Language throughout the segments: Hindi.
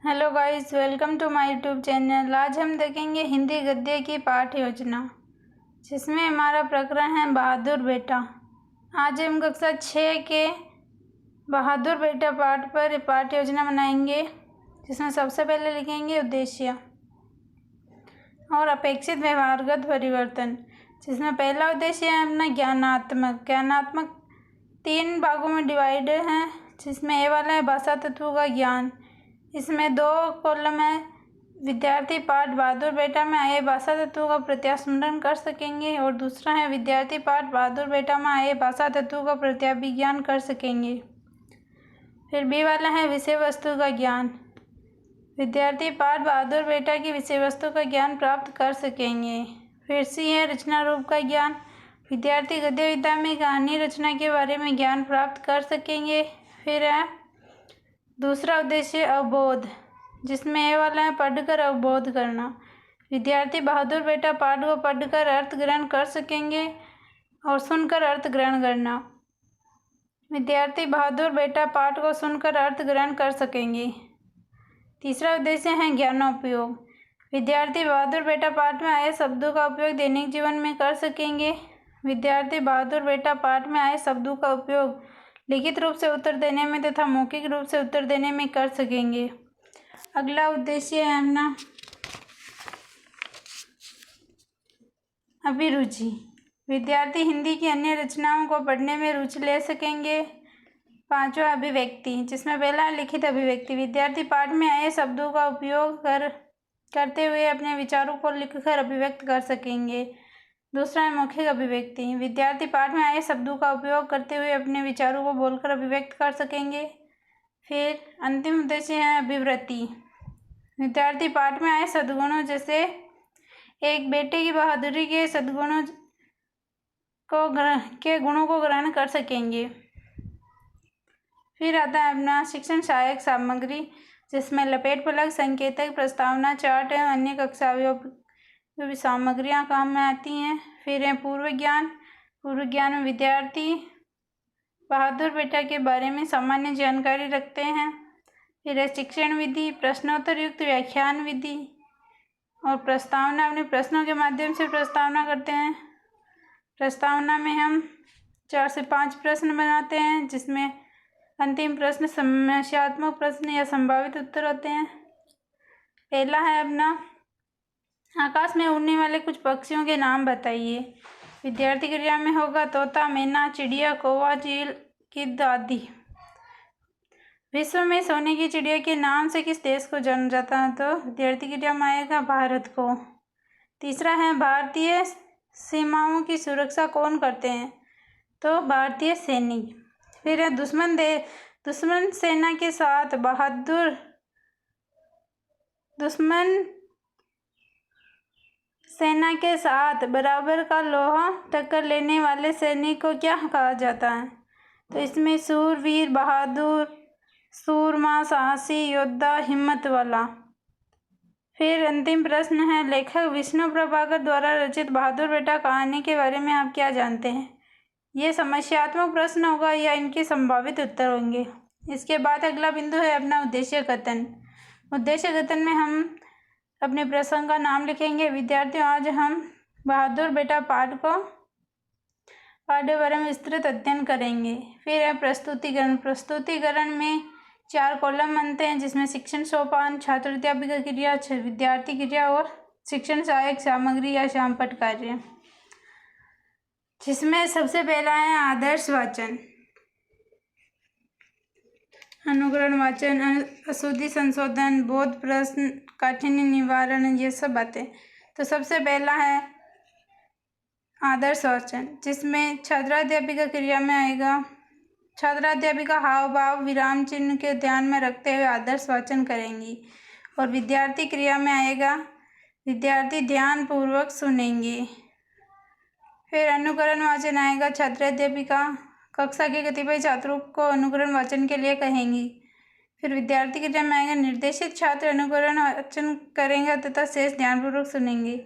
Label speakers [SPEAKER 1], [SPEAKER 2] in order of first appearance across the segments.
[SPEAKER 1] Hello guys, welcome to my YouTube channel. आज हम देखेंगे हिंदी गद्य की पाठ योजना, जिसमें हमारा प्रकरण है बहादुर बेटा। आज हम कक्षा 6 के बहादुर बेटा पाठ पर पाठ योजना बनाएंगे, जिसमें सबसे पहले लिखेंगे उद्देश्य और अपेक्षित व्यवहारगत परिवर्तन। जिसमें पहला उद्देश्य है अपना ज्ञानात्मक 3 भागों में डिवाइडेड है, जिसमें ए वाला है भाषा तत्वों का ज्ञान। इसमें 2 कॉलम है। विद्यार्थी पाठ बहादुर बेटा में आए भाषा तत्वों का प्रत्यास्मरण कर सकेंगे, और दूसरा है विद्यार्थी पाठ बहादुर बेटा में आए भाषा तत्वों का प्रत्याभिज्ञान कर सकेंगे। फिर बी वाला है विषय वस्तु का ज्ञान। विद्यार्थी पाठ बहादुर बेटा की विषय वस्तु का ज्ञान प्राप्त कर सकेंगे। फिर सी है रचना रूप का ज्ञान। विद्यार्थी गद्य विधा में कहानी रचना के बारे में ज्ञान प्राप्त कर सकेंगे। फिर है दूसरा उद्देश्य अवबोध, जिसमें ए वाला है पढ़कर अवबोध करना। विद्यार्थी बहादुर बेटा पाठ को पढ़कर अर्थ ग्रहण कर सकेंगे और सुनकर अर्थ ग्रहण करना। विद्यार्थी बहादुर बेटा पाठ को सुनकर अर्थ ग्रहण कर सकेंगे। तीसरा उद्देश्य है ज्ञानोपयोग। विद्यार्थी बहादुर बेटा पाठ में आए शब्दों का उपयोग दैनिक जीवन में कर सकेंगे। विद्यार्थी बहादुर बेटा पाठ में आए शब्दों का उपयोग लिखित रूप से उत्तर देने में तथा मौखिक रूप से उत्तर देने में कर सकेंगे। अगला उद्देश्य है अपना अभिरुचि। विद्यार्थी हिंदी की अन्य रचनाओं को पढ़ने में रुचि ले सकेंगे। पांचवा अभिव्यक्ति, जिसमें पहला है लिखित अभिव्यक्ति। विद्यार्थी पाठ में आए शब्दों का उपयोग करते हुए अपने विचारों को लिखकर अभिव्यक्त कर सकेंगे। दूसरा है मौखिक अभिव्यक्ति। विद्यार्थी पाठ में आए शब्दों का उपयोग करते हुए अपने विचारों को बोलकर अभिव्यक्त कर सकेंगे। फिर अंतिम उद्देश्य है अभिवृत्ति। विद्यार्थी पाठ में आए सद्गुणों जैसे एक बेटे की बहादुरी के सद्गुणों गुणों को ग्रहण कर सकेंगे। फिर आता है अपना शिक्षण सहायक सामग्री, जिसमें लपेट फलक, संकेतक, प्रस्तावना, चार्ट एवं अन्य कक्षा भी सामग्रियाँ काम में आती हैं। फिर है पूर्व ज्ञान में विद्यार्थी बहादुर बेटा के बारे में सामान्य जानकारी रखते हैं। फिर है शिक्षण विधि, प्रश्नोत्तर युक्त व्याख्यान विधि और प्रस्तावना। अपने प्रश्नों के माध्यम से प्रस्तावना करते हैं। प्रस्तावना में हम 4 से 5 प्रश्न बनाते हैं, जिसमें अंतिम प्रश्न समस्यात्मक प्रश्न या संभावित उत्तर होते हैं। पहला है अपना आकाश में उड़ने वाले कुछ पक्षियों के नाम बताइए। विद्यार्थी क्रिया में होगा तोता, मैना, चिड़िया, कौवा, चील, गिद्ध आदि। विश्व में सोने की चिड़िया के नाम से किस देश को जाना जाता है? तो विद्यार्थी क्रिया में आएगा भारत को। तीसरा है भारतीय सीमाओं की सुरक्षा कौन करते हैं? तो भारतीय सैनिक। फिर है दुश्मन सेना के साथ सेना के साथ बराबर का लोहा टक्कर लेने वाले सैनिक को क्या कहा जाता है? तो इसमें सूरवीर, बहादुर, सूरमा, साहसी, योद्धा, हिम्मत वाला। फिर अंतिम प्रश्न है लेखक विष्णु प्रभाकर द्वारा रचित बहादुर बेटा कहानी के बारे में आप क्या जानते हैं? ये समस्यात्मक प्रश्न होगा या इनके संभावित उत्तर होंगे। इसके बाद अगला बिंदु है अपना उद्देश्य कथन। उद्देश्य कथन में हम अपने प्रसंग का नाम लिखेंगे। विद्यार्थियों, आज हम बहादुर बेटा पाठ के बारे में विस्तृत अध्ययन करेंगे। फिर है प्रस्तुतिकरण। प्रस्तुतिकरण में 4 कॉलम बनते हैं, जिसमें शिक्षण सोपान, छात्र अध्यापिका क्रिया, विद्यार्थी क्रिया और शिक्षण सहायक सामग्री या शामपट कार्य। जिसमें सबसे पहला है आदर्श वाचन, अनुकरण वाचन, अशुद्धि संशोधन, बोध प्रश्न, काठिन्य निवारण, ये सब बातें। तो सबसे पहला है आदर्श वाचन, जिसमें छात्राध्यापिका क्रिया में आएगा छात्राध्यापिका हाव भाव विराम चिन्ह के ध्यान में रखते हुए आदर्श वाचन करेंगी। और विद्यार्थी क्रिया में आएगा विद्यार्थी ध्यान पूर्वक सुनेंगे। फिर अनुकरण वाचन आएगा छात्राध्यापिका कक्षा के कतिपय छात्रों को अनुकरण वाचन के लिए कहेंगी। फिर विद्यार्थी क्रिया में आएगा निर्देशित छात्र अनुकरण वाचन करेंगे तथा शेष ध्यानपूर्वक सुनेंगे।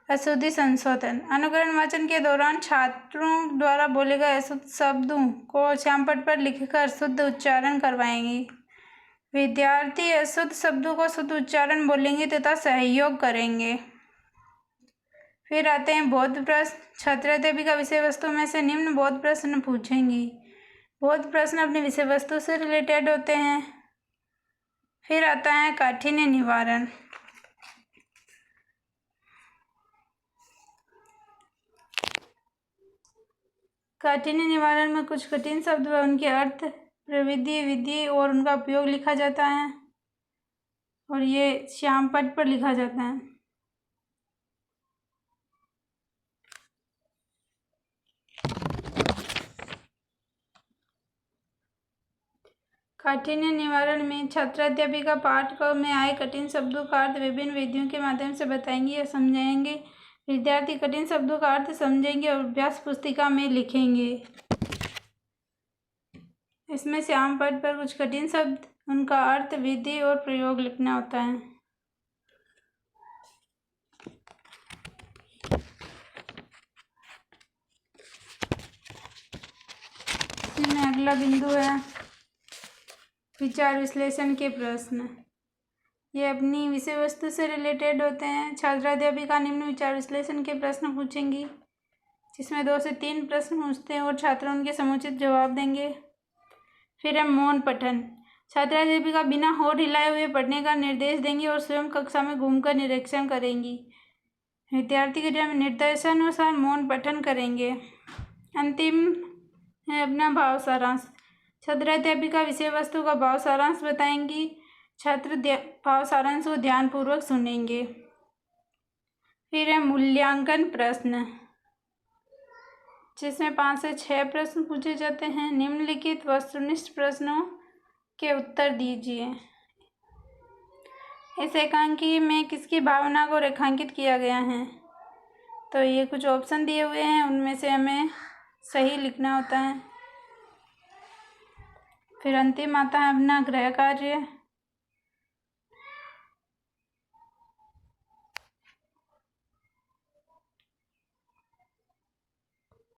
[SPEAKER 1] अशुद्धि संशोधन, अनुकरण वाचन के दौरान छात्रों द्वारा बोले गए अशुद्ध शब्दों को श्यामपट्ट पर लिखकर शुद्ध उच्चारण करवाएंगे। विद्यार्थी अशुद्ध शब्दों को शुद्ध उच्चारण बोलेंगे तथा सहयोग करेंगे। फिर आते हैं बोध प्रश्न। छात्र अध्यापिका विषय वस्तु में से निम्न बोध प्रश्न पूछेंगी। बोध प्रश्न अपनी विषय वस्तु से रिलेटेड होते हैं। फिर आता है काठिन्य निवारण। काठिन्य निवारण में कुछ कठिन शब्द व उनके अर्थ, प्रविधि, विधि और उनका उपयोग लिखा जाता है और ये श्याम पट पर लिखा जाता है। काठिन्य निवारण में छात्र अध्यापिका पाठ में आए कठिन शब्दों का अर्थ विभिन्न विधियों के माध्यम से बताएंगे या समझाएंगे। विद्यार्थी कठिन शब्दों का अर्थ समझेंगे और अभ्यास पुस्तिका में लिखेंगे। इसमें श्याम पट पर कुछ कठिन शब्द, उनका अर्थ, विधि और प्रयोग लिखना होता है। इसमें अगला बिंदु है विचार विश्लेषण के प्रश्न। ये अपनी विषय वस्तु से रिलेटेड होते हैं। छात्र अध्यापिका निम्न विचार विश्लेषण के प्रश्न पूछेंगी, जिसमें 2 से 3 प्रश्न पूछते हैं और छात्र उनके समुचित जवाब देंगे। फिर है मौन पठन। छात्र अध्यापिका बिना होठ हिलाए हुए पढ़ने का निर्देश देंगी और स्वयं कक्षा में घूमकर निरीक्षण करेंगी। विद्यार्थी के निर्देशानुसार मौन पठन करेंगे। अंतिम है अपना भाव सारांश। छात्र अध्यापिका विषय वस्तु का भाव सारांश बताएंगी। छात्र भाव सारांश को ध्यानपूर्वक सुनेंगे। फिर है मूल्यांकन प्रश्न, जिसमें 5 से 6 प्रश्न पूछे जाते हैं। निम्नलिखित वस्तुनिष्ठ प्रश्नों के उत्तर दीजिए। इस एकांकी में किसकी भावना को रेखांकित किया गया है? तो ये कुछ ऑप्शन दिए हुए हैं, उनमें से हमें सही लिखना होता है। फिर अंतिम आता है अपना गृह कार्य।